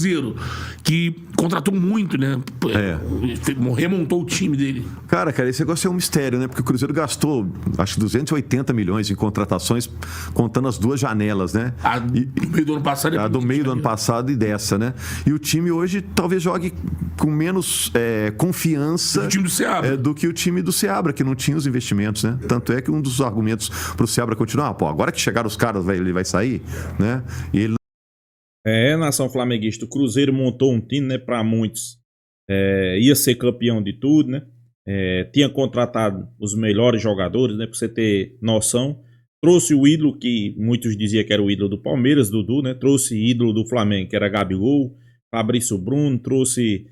Cruzeiro, que contratou muito, né? Remontou o time dele. Cara, esse negócio é um mistério, né? Porque o Cruzeiro gastou, acho que 280 milhões em contratações, contando as duas janelas, né? Do meio do ano passado. Do meio do ano passado e dessa, né? E o time hoje talvez jogue com menos confiança do que o time do Seabra, que não tinha os investimentos, né? Tanto é que um dos argumentos para o Seabra continuar, agora que chegaram os caras, ele vai sair, né? E ele... nação flamenguista, o Cruzeiro montou um time, né, para muitos. Ia ser campeão de tudo, né? Tinha contratado os melhores jogadores, né? Pra você ter noção. Trouxe o ídolo que muitos diziam que era o ídolo do Palmeiras, Dudu, né? Trouxe ídolo do Flamengo, que era Gabigol, Fabrício Bruno, trouxe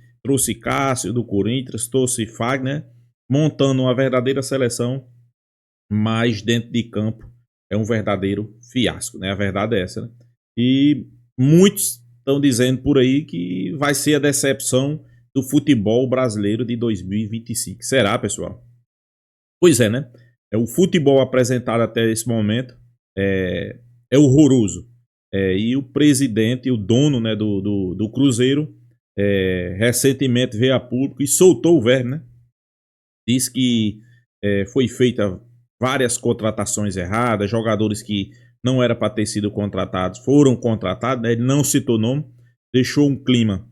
Cássio do Corinthians, trouxe Fagner, montando uma verdadeira seleção, mas dentro de campo é um verdadeiro fiasco, né? A verdade é essa, né? E muitos estão dizendo por aí que vai ser a decepção do futebol brasileiro de 2025. Será, pessoal? Pois é, né? O futebol apresentado até esse momento é horroroso. E o presidente, o dono, né, do Cruzeiro, recentemente veio a público e soltou o verbo, né? Diz que foi feita várias contratações erradas, jogadores que não era para ter sido contratados foram contratados, né? Ele não citou nome, deixou um clima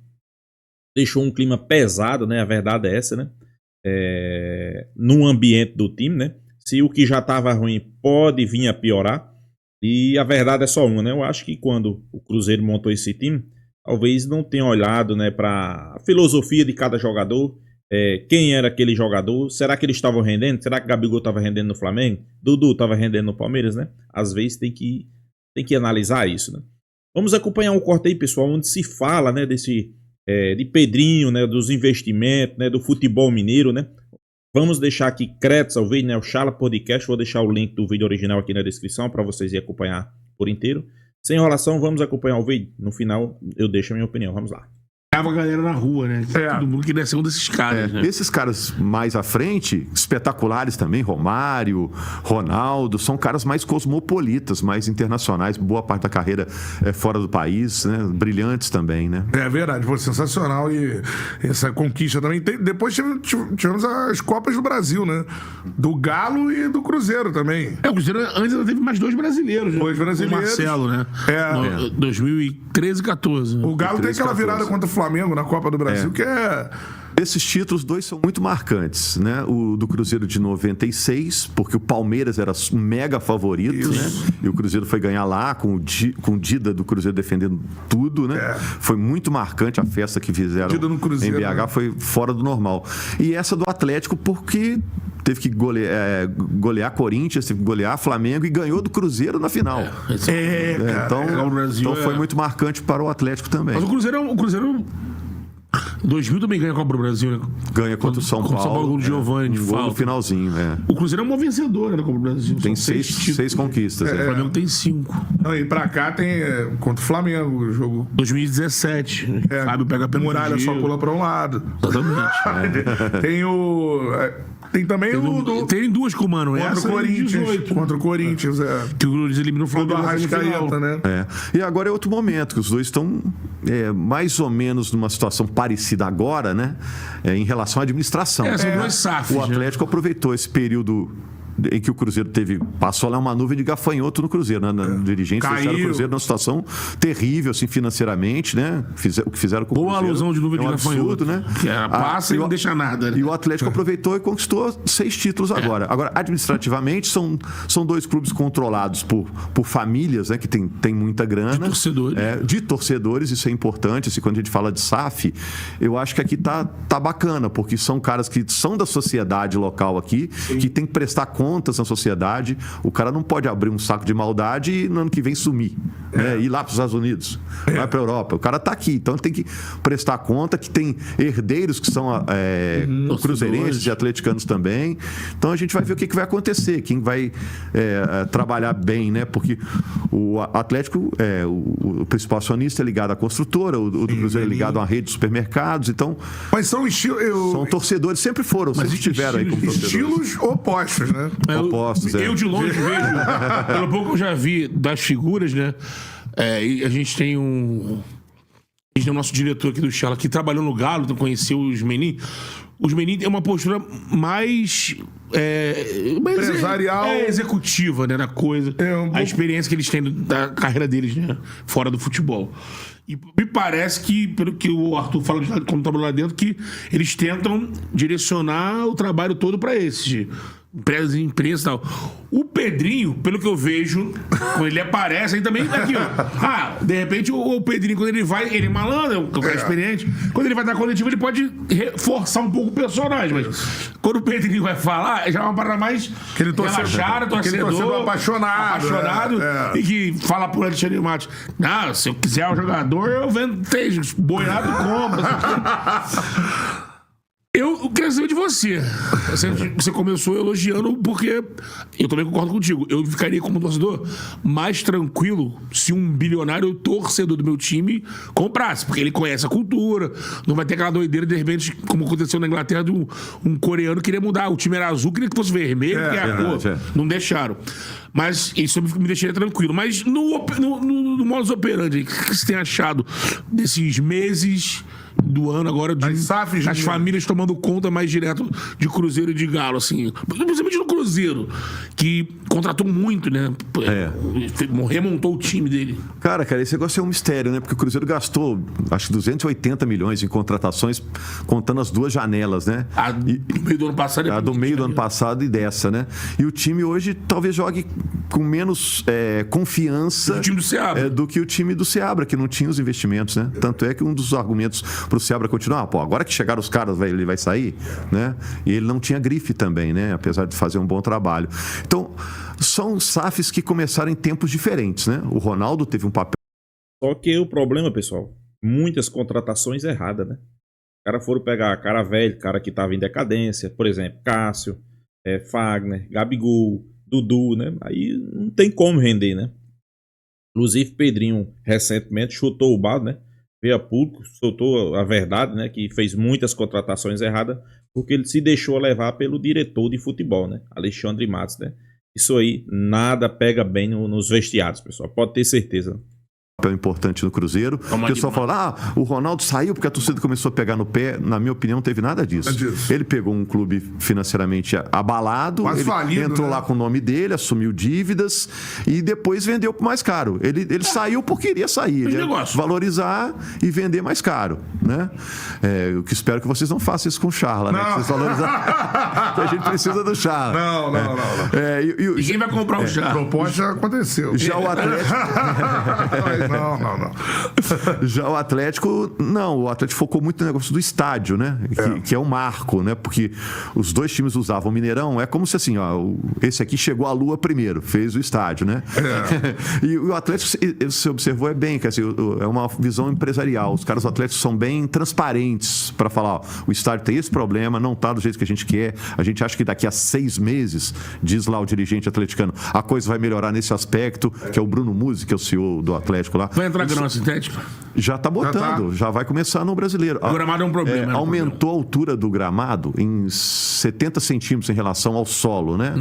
pesado, né? A verdade é essa, né? No ambiente do time, né? Se o que já estava ruim pode vir a piorar. E a verdade é só uma, né? Eu acho que quando o Cruzeiro montou esse time, talvez não tenha olhado, né, para a filosofia de cada jogador. Quem era aquele jogador? Será que eles estavam rendendo? Será que o Gabigol estava rendendo no Flamengo? Dudu estava rendendo no Palmeiras, né? Às vezes tem que analisar isso, né? Vamos acompanhar um corte aí, pessoal, onde se fala, né, de Pedrinho, né, dos investimentos, né, do futebol mineiro, né? Vamos deixar aqui créditos ao vídeo, né, o Chala Podcast. Vou deixar o link do vídeo original aqui na descrição para vocês irem acompanhar por inteiro. Sem enrolação, vamos acompanhar o vídeo. No final, eu deixo a minha opinião. Vamos lá. Tava a galera na rua, né? Todo mundo queria ser um desses caras, né? Esses caras mais à frente, espetaculares também, Romário, Ronaldo, são caras mais cosmopolitas, mais internacionais, boa parte da carreira fora do país, né? Brilhantes também, né? É verdade, foi sensacional e essa conquista também. Depois tivemos as Copas do Brasil, né? Do Galo e do Cruzeiro também. O Cruzeiro antes ainda teve mais dois brasileiros, né? Dois brasileiros. O Marcelo, né? 2013 e 14. O Galo tem aquela virada contra o Flamengo na Copa do Brasil, que é... Esses títulos, dois são muito marcantes, né? O do Cruzeiro de 96, porque o Palmeiras era um mega favorito, né? E o Cruzeiro foi ganhar lá com o Dida do Cruzeiro defendendo tudo, né? Foi muito marcante a festa que fizeram no Cruzeiro, em BH, né? Foi fora do normal. E essa do Atlético, porque teve que golear Corinthians, teve que golear Flamengo e ganhou do Cruzeiro na final. Então foi muito marcante para o Atlético também. Mas o Cruzeiro 2000 também ganha a Copa do Brasil, né? Ganha contra o São Paulo. São Paulo, o Giovani de falta. No finalzinho, O Cruzeiro é um bom vencedor, né, da Copa do Brasil. Tem seis conquistas. O Flamengo tem 5. E pra cá tem contra o Flamengo o jogo. 2017. Fábio pega pelo Muralha só pula pra um lado. Exatamente. Tem também tem duas com o Mano. Contra o Corinthians, que o Corinthians eliminou o Flamengo. Do Arrascaeta, né? E agora é outro momento, que os dois estão mais ou menos numa situação parecida agora, né? Em relação à administração. São duas SAFs. O Atlético aproveitou esse período em que o Cruzeiro passou lá uma nuvem de gafanhoto no Cruzeiro, né? Dirigentes deixaram o Cruzeiro numa situação terrível, assim, financeiramente, né? O que fizeram com o Cruzeiro. Boa alusão de nuvem de gafanhoto, né? Que passa e não deixa nada, né? E o Atlético aproveitou e conquistou 6 títulos agora. Agora, administrativamente, são dois clubes controlados por famílias, né? Que tem muita grana. De torcedores. De torcedores, isso é importante. Assim, quando a gente fala de SAF, eu acho que aqui tá bacana, porque são caras que são da sociedade local aqui, que tem que prestar contas na sociedade. O cara não pode abrir um saco de maldade e no ano que vem sumir, né? Ir lá para os Estados Unidos, vai para a Europa. O cara tá aqui, então ele tem que prestar conta, que tem herdeiros que são cruzeirenses e atleticanos também. Então a gente vai ver o que vai acontecer, quem vai trabalhar bem, né? Porque o Atlético, o principal acionista é ligado à construtora, o do Cruzeiro é ligado a uma rede de supermercados, então... Mas são estilos... São torcedores, sempre foram, sempre estiveram aí como torcedores. Estilos opostos, né? Opostos, eu de longe vejo, pelo pouco eu já vi das figuras, né? E a gente tem A gente tem o nosso diretor aqui do Charla, que trabalhou no Galo, então conheceu os Menin. Os Menin têm uma postura mais Empresarial. Executiva, né, da coisa. A experiência que eles têm da carreira deles, né, fora do futebol. E me parece que, pelo que o Arthur fala quando trabalhou lá dentro, que eles tentam direcionar o trabalho todo para esses empresas e tal. O Pedrinho, pelo que eu vejo, quando ele aparece, aí também tá aqui, ó. De repente o Pedrinho, quando ele vai, ele é malandro, o cara experiente, quando ele vai dar coletivo, ele pode reforçar um pouco o personagem, mas quando o Pedrinho vai falar, já é uma parada mais aquele relaxado, torcedor apaixonado. E que fala pro Alexandre Matos, não, se eu quiser o jogador, eu vendo boiado e compro. Eu queria saber de você. Você começou elogiando, porque eu também concordo contigo. Eu ficaria como torcedor mais tranquilo se um bilionário torcedor do meu time comprasse, porque ele conhece a cultura, não vai ter aquela doideira, de repente, como aconteceu na Inglaterra, de um coreano queria mudar. O time era azul, queria que fosse vermelho, que é a cor. Não deixaram. Mas isso me deixaria tranquilo. Mas no modus operandi, o que você tem achado desses meses do ano agora das famílias tomando conta mais direto de Cruzeiro e de Galo, assim, principalmente no Cruzeiro, que contratou muito, né? Remontou o time dele. Cara, esse negócio é um mistério, né? Porque o Cruzeiro gastou, acho que 280 milhões em contratações, contando as duas janelas, né? Do meio do ano passado. Do meio do ano passado e dessa, né? E o time hoje talvez jogue com menos confiança do que o time do Seabra, que não tinha os investimentos, né? Tanto é que um dos argumentos pro Seabra continuar, agora que chegaram os caras, ele vai sair, né? E ele não tinha grife também, né? Apesar de fazer um bom trabalho. Então, são SAFs que começaram em tempos diferentes, né? O Ronaldo teve um papel. Só que o problema, pessoal, muitas contratações erradas, né? Os caras foram pegar cara velho, cara que tava em decadência, por exemplo, Cássio, Fagner, Gabigol, Dudu, né? Aí não tem como render, né? Inclusive, Pedrinho recentemente chutou o balde, né? Veio a público, soltou a verdade, né? Que fez muitas contratações erradas porque ele se deixou levar pelo diretor de futebol, né? Alexandre Matos, né? Isso aí, nada pega bem nos vestiários, pessoal. Pode ter certeza. Papel importante no Cruzeiro. O pessoal fala, o Ronaldo saiu porque a torcida começou a pegar no pé. Na minha opinião, não teve nada disso. Ele pegou um clube financeiramente abalado, ele falido, entrou lá com o nome dele, assumiu dívidas e depois vendeu por mais caro. Ele saiu porque queria sair. Ele ia valorizar e vender mais caro, né? Eu que espero que vocês não façam isso com o Charla, né? Que vocês valorizar. A gente precisa do Charla. Não. Ninguém vai comprar o Charla. A proposta já aconteceu. Já o Atlético... Não. Já o Atlético focou muito no negócio do estádio, né? Que é um marco, né? Porque os dois times usavam o Mineirão, é como se assim, esse aqui chegou à Lua primeiro, fez o estádio, né? E o Atlético, você observou, quer dizer, é uma visão empresarial. Os caras do Atlético são bem transparentes para falar, o estádio tem esse problema, não tá do jeito que a gente quer, a gente acha que daqui a 6 meses, diz lá o dirigente atleticano, a coisa vai melhorar nesse aspecto, que é o Bruno Musi, que é o CEO do Atlético lá. Vai entrar grama sintética? Já tá botando, já vai começar no Brasileiro. O gramado é um problema. Aumentou a altura do gramado em 70 centímetros em relação ao solo, né?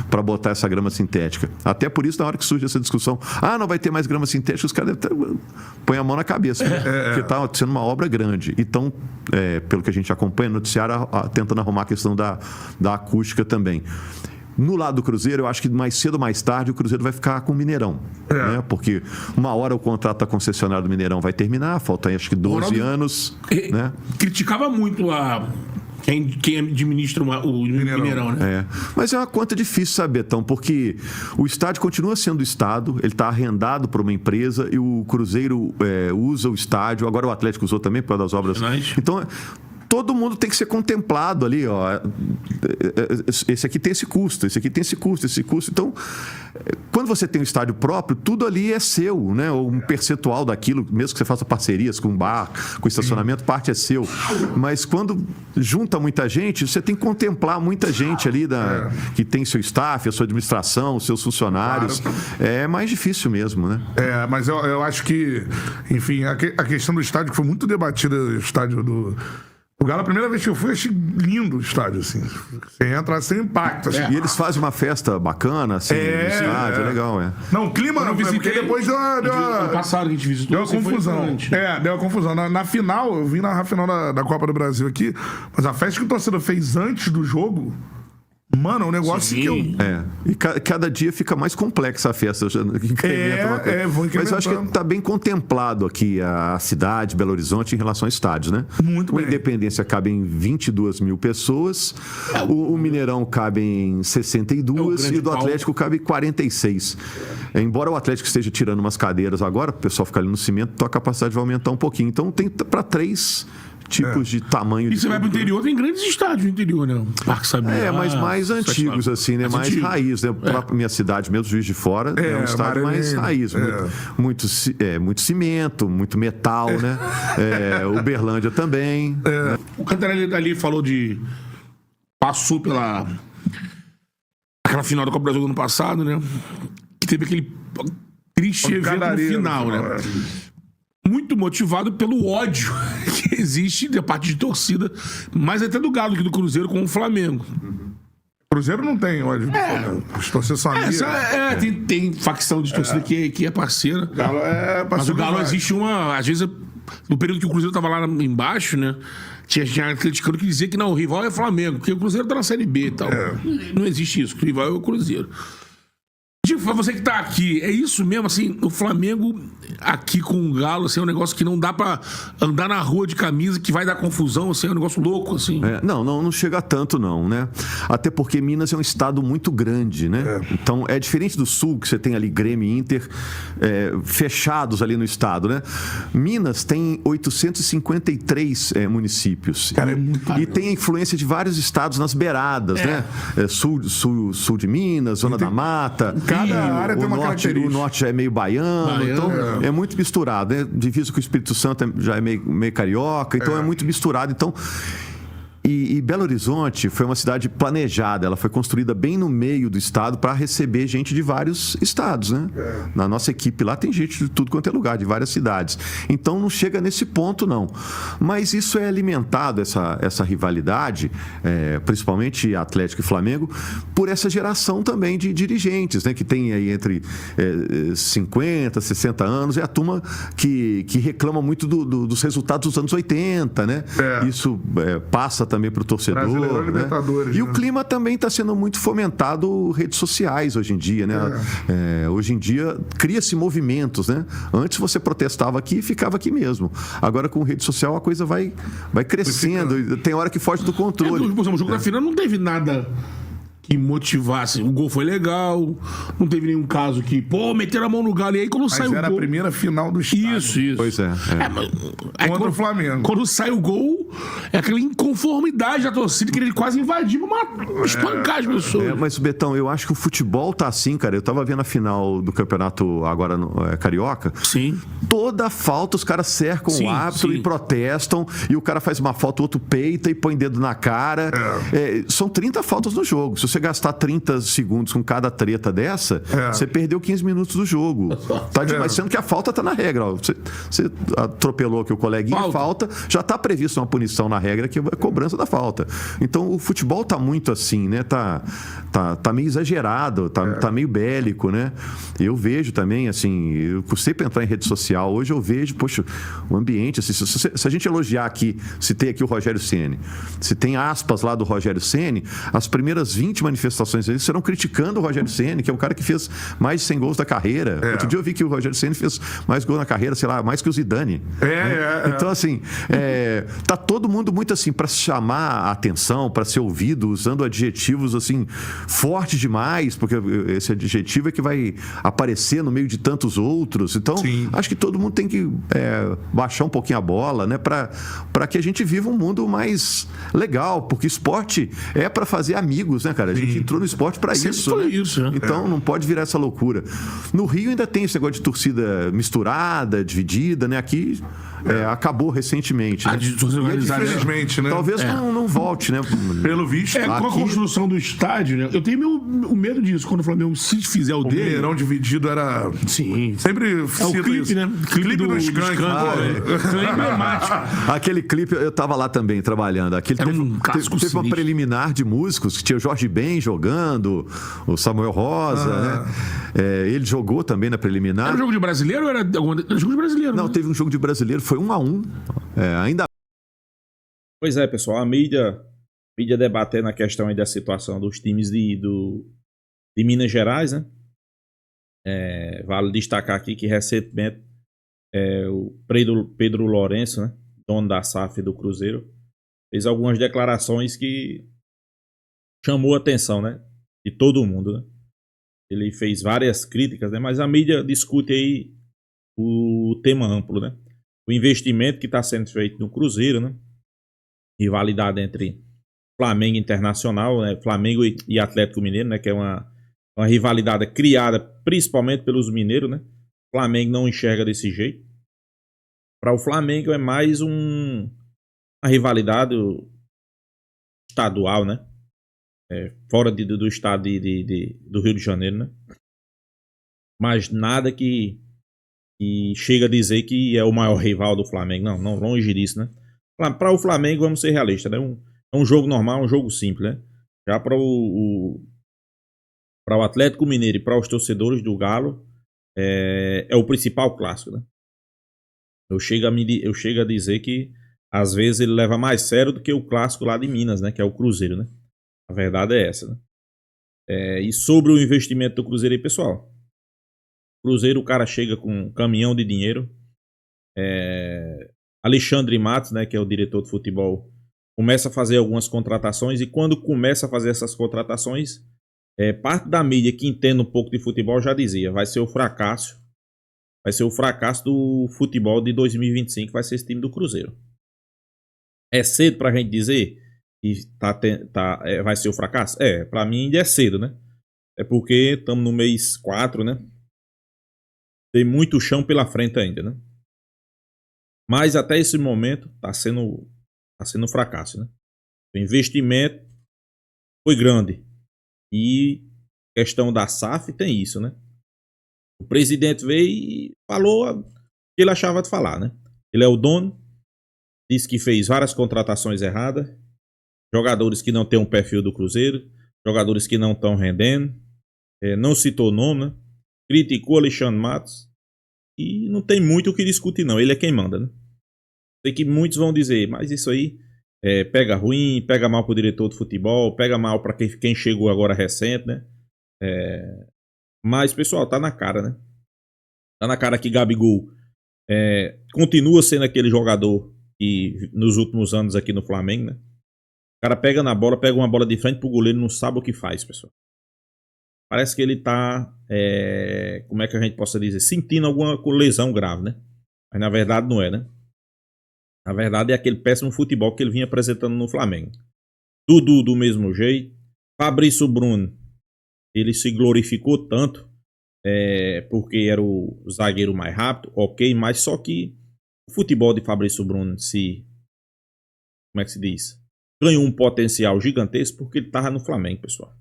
Para botar essa grama sintética. Até por isso, na hora que surge essa discussão, não vai ter mais grama sintética, os caras põem a mão na cabeça, porque tá sendo uma obra grande. Então, pelo que a gente acompanha, no noticiário tentando arrumar a questão da acústica também. No lado do Cruzeiro, eu acho que mais cedo ou mais tarde o Cruzeiro vai ficar com o Mineirão. Né? Porque uma hora o contrato da concessionária do Mineirão vai terminar, faltam acho que 12 anos. Né? Criticava muito quem administra o Mineirão, né? Mas é uma conta difícil, sabe, Betão? Porque o estádio continua sendo do Estado, ele está arrendado por uma empresa e o Cruzeiro usa o estádio, agora o Atlético usou também por causa das obras. Então... todo mundo tem que ser contemplado ali, esse aqui tem esse custo, esse aqui tem esse custo, esse custo. Então, quando você tem um estádio próprio, tudo ali é seu, né? Ou um percentual daquilo, mesmo que você faça parcerias com bar, com estacionamento, parte é seu. Mas quando junta muita gente, você tem que contemplar muita gente ali que tem seu staff, a sua administração, os seus funcionários. Claro. É mais difícil mesmo, né? Mas eu acho que, enfim, a questão do estádio que foi muito debatida, o estádio O Galo, a primeira vez que eu fui, achei lindo o estádio, assim. Você entra sem impacto, assim. E eles fazem uma festa bacana, assim, no estádio, é legal, é. Não, o clima não, visitei, porque depois deu ano passado que a gente visitou. deu uma confusão. Deu uma confusão. Na final, eu vim na final da Copa do Brasil aqui, mas a festa que o torcedor fez antes do jogo, mano, é um negócio que eu... E cada dia fica mais complexa a festa. Incrementa uma coisa. vou Mas eu acho que incrementando. está bem contemplado aqui a cidade, Belo Horizonte, em relação a estádios, né? Muito o bem. Independência cabe em 22 mil pessoas, o Mineirão cabe em 62 grande e o do Atlético cabe em 46. Embora o Atlético esteja tirando umas cadeiras agora, o pessoal fica ali no cimento, então a capacidade vai aumentar um pouquinho. Então tem para 3 tipos de tamanho. E você vai pro interior, tem grandes estádios no interior, né? Parque Sabiá. Mas mais antigos, assim, né? Mais antigo. raiz, né? Pra minha cidade mesmo, Juiz de Fora, é um estádio mais raiz. Muito cimento, muito metal, né? Uberlândia também. O Cantarelli dali falou de... Passou pela... Aquela final da Copa do Brasil do ano passado, né? Que teve aquele triste evento no final, né? Muito motivado pelo ódio que existe da parte de torcida, mais até do Galo que do Cruzeiro com o Flamengo. Cruzeiro não tem ódio. Os torcedores são amigos. Tem facção de torcida que é parceira. Galo é Mas parceiro o Galo demais. existe uma... Às vezes, no período que o Cruzeiro tava lá embaixo, né? Tinha criticando que dizia que não, o rival é o Flamengo, porque o Cruzeiro tá na Série B e tal. Não existe isso, o rival é o Cruzeiro. Digo, pra você que tá aqui, é isso mesmo, assim, o Flamengo aqui com o Galo, assim, é um negócio que não dá pra andar na rua de camisa, que vai dar confusão, assim, é um negócio louco, assim. Não chega a tanto, não, né? Até porque Minas é um estado muito grande, né? Então, é diferente do Sul, que você tem ali Grêmio e Inter fechados ali no estado, né? Minas tem 853 municípios. Cara, é muito e tem a influência de vários estados nas beiradas, né? Sul de Minas, Zona da Mata. Cada área tem uma característica. O norte já é meio baiano, então é muito misturado, né? Divisa com o Espírito Santo já é meio carioca, então é muito misturado. Então, e Belo Horizonte foi uma cidade planejada, ela foi construída bem no meio do estado para receber gente de vários estados, né? Na nossa equipe lá tem gente de tudo quanto é lugar, de várias cidades. Então não chega nesse ponto, não. Mas isso é alimentado, essa rivalidade, principalmente Atlético e Flamengo, por essa geração também de dirigentes, né? Que tem aí entre 50, 60 anos, é a turma que reclama muito dos resultados dos anos 80, né? Isso passa também para o torcedor. Brasileirão, né? Libertadores, E né? o clima também está sendo muito fomentado redes sociais hoje em dia, né? Hoje em dia cria-se movimentos, né? Antes você protestava aqui e ficava aqui mesmo. Agora com rede social a coisa vai crescendo. Tem hora que foge do controle. Por exemplo, o jogo da final não teve nada que motivasse. O gol foi legal, não teve nenhum caso que, meteram a mão no Galo. E aí quando Mas sai o era gol... a primeira final do estádio. Isso. Pois é. Mas, aí Contra o Flamengo. Quando sai o gol, é aquela inconformidade da torcida, que ele quase invadir pra espancar as pessoas. Mas, Betão, eu acho que o futebol tá assim, cara. Eu tava vendo a final do campeonato agora no Carioca. Sim. Toda falta os caras cercam o árbitro e protestam, e o cara faz uma falta, o outro peita e põe dedo na cara. São 30 faltas no jogo. Se você gastar 30 segundos com cada treta dessa, você perdeu 15 minutos do jogo. Tá demais, sendo que a falta tá na regra. Ó. Você atropelou aqui o coleguinha, falta, já tá prevista uma punição na regra, que é a cobrança da falta. Então o futebol tá muito assim, né? Tá meio exagerado, tá meio bélico, né? Eu vejo também, assim, eu custei pra entrar em rede social, hoje eu vejo, poxa, o ambiente, assim, se a gente elogiar aqui, citei aqui o Rogério Ceni, se tem aspas lá do Rogério Ceni, as primeiras 20 manifestações deles serão criticando o Rogério Ceni, que é o cara que fez mais de 100 gols da carreira. Outro dia eu vi que o Rogério Ceni fez mais gols na carreira, sei lá, mais que o Zidane. Então, assim, tá todo mundo muito assim, para chamar a atenção, para ser ouvido, usando adjetivos assim, fortes demais, porque esse adjetivo é que vai aparecer no meio de tantos outros. Então, acho que todo mundo tem que baixar um pouquinho a bola, né, para que a gente viva um mundo mais legal, porque esporte é para fazer amigos, né, cara? A gente entrou no esporte para isso, foi né? isso, né? Então não pode virar essa loucura. No Rio ainda tem esse negócio de torcida misturada, dividida, né? Aqui acabou recentemente. A Né? de torcida organizada, Infelizmente, né? Talvez não volte, né? Pelo visto, com a Aqui- construção do estádio, né? Eu tenho o medo disso. Quando o Flamengo, se fizer o o dele... Mineirão dividido era... Sim. Sempre É o cita clipe, isso. né? Clipe do Skank. Skank, Pô, é emblemático. Aquele clipe, eu tava lá também trabalhando. Aquele Era teve, um clássico teve uma sinistro. preliminar de músicos, que tinha o Jorge Ben jogando, o Samuel Rosa, né? Ele jogou também na preliminar. Era um jogo de brasileiro ou era jogo de brasileiro? Não, né? teve um jogo de brasileiro, foi 1-1. Ainda Pois é, pessoal, a mídia debatendo a questão aí da situação dos times de Minas Gerais, né? Vale destacar aqui que recentemente o Pedro Lourenço, né, dono da SAF do Cruzeiro, fez algumas declarações que chamou a atenção, né, de todo mundo, né? Ele fez várias críticas, né, mas a mídia discute aí o tema amplo, né? O investimento que está sendo feito no Cruzeiro, né? Rivalidade entre Flamengo e Internacional, né? Flamengo e Atlético Mineiro, né? Que é uma rivalidade criada principalmente pelos mineiros, né? O Flamengo não enxerga desse jeito. Para o Flamengo é mais uma rivalidade estadual, né? Fora do estado do Rio de Janeiro, né? Mas nada que chega a dizer que é o maior rival do Flamengo. Não, longe disso, né? Para o Flamengo, vamos ser realistas, né? É um jogo normal, um jogo simples, né? Já para o Atlético Mineiro e para os torcedores do Galo, é o principal clássico, né? Eu chego a dizer que às vezes ele leva mais sério do que o clássico lá de Minas, né? Que é o Cruzeiro, né? A verdade é essa, né? E sobre o investimento do Cruzeiro aí, pessoal. Cruzeiro, o cara chega com um caminhão de dinheiro. Alexandre Matos, né, que é o diretor de futebol, começa a fazer algumas contratações, e quando começa a fazer essas contratações, parte da mídia que entende um pouco de futebol já dizia, vai ser o fracasso do futebol de 2025, vai ser esse time do Cruzeiro. É cedo pra gente dizer que vai ser o fracasso? Pra mim ainda é cedo, né? É porque estamos no mês 4, né? Tem muito chão pela frente ainda, né? Mas até esse momento tá sendo um fracasso, né? O investimento foi grande. E questão da SAF tem isso, né? O presidente veio e falou o que ele achava de falar, né? Ele é o dono, disse que fez várias contratações erradas, jogadores que não têm um perfil do Cruzeiro, jogadores que não estão rendendo, não citou nome, né? Criticou Alexandre Matos e não tem muito o que discutir, não. Ele é quem manda, né? Sei que muitos vão dizer, mas isso aí pega ruim, pega mal pro diretor de futebol, pega mal para quem chegou agora recente, né? Mas, pessoal, tá na cara, né? Tá na cara que Gabigol continua sendo aquele jogador que nos últimos anos aqui no Flamengo, né? O cara pega na bola, pega uma bola de frente pro goleiro, não sabe o que faz, pessoal. Parece que ele tá, como é que a gente possa dizer, sentindo alguma lesão grave, né? Mas na verdade não é, né? Na verdade é aquele péssimo futebol que ele vinha apresentando no Flamengo. Dudu do mesmo jeito. Fabrício Bruno, ele se glorificou tanto porque era o zagueiro mais rápido, ok, mas só que o futebol de Fabrício Bruno como é que se diz? Ganhou um potencial gigantesco porque ele estava no Flamengo, pessoal.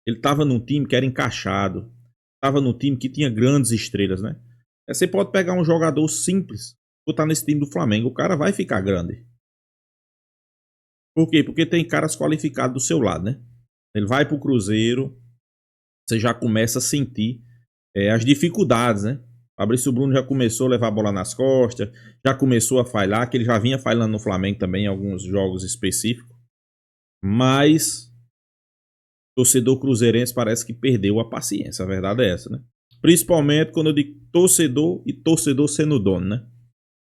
Ele estava num time que era encaixado, estava num time que tinha grandes estrelas, né? Você pode pegar um jogador simples, botar nesse time do Flamengo, o cara vai ficar grande. Por quê? Porque tem caras qualificados do seu lado, né? Ele vai pro Cruzeiro, você já começa a sentir as dificuldades, né? Fabrício Bruno já começou a levar a bola nas costas, já começou a falhar, que ele já vinha falhando no Flamengo também em alguns jogos específicos. Mas o torcedor cruzeirense parece que perdeu a paciência, a verdade é essa, né? Principalmente quando eu digo torcedor e torcedor sendo dono, né?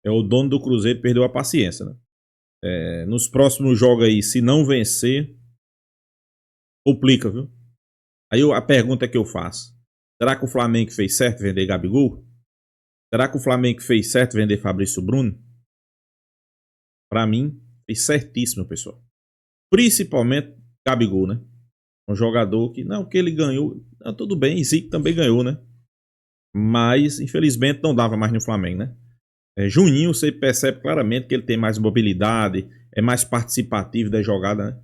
O dono do Cruzeiro perdeu a paciência, né? Nos próximos jogos aí, se não vencer, complica, viu? Aí a pergunta que eu faço, será que o Flamengo fez certo vender Gabigol? Será que o Flamengo fez certo vender Fabrício Bruno? Pra mim, fez certíssimo, pessoal. Principalmente Gabigol, né? Um jogador que ele ganhou, tudo bem, Zico também ganhou, né? Mas, infelizmente, não dava mais no Flamengo, né? Juninho, você percebe claramente que ele tem mais mobilidade, é mais participativo da jogada, né?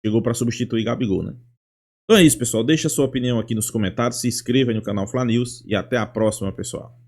Chegou para substituir Gabigol, né? Então é isso, pessoal. Deixa a sua opinião aqui nos comentários, se inscreva no canal Fla News e até a próxima, pessoal.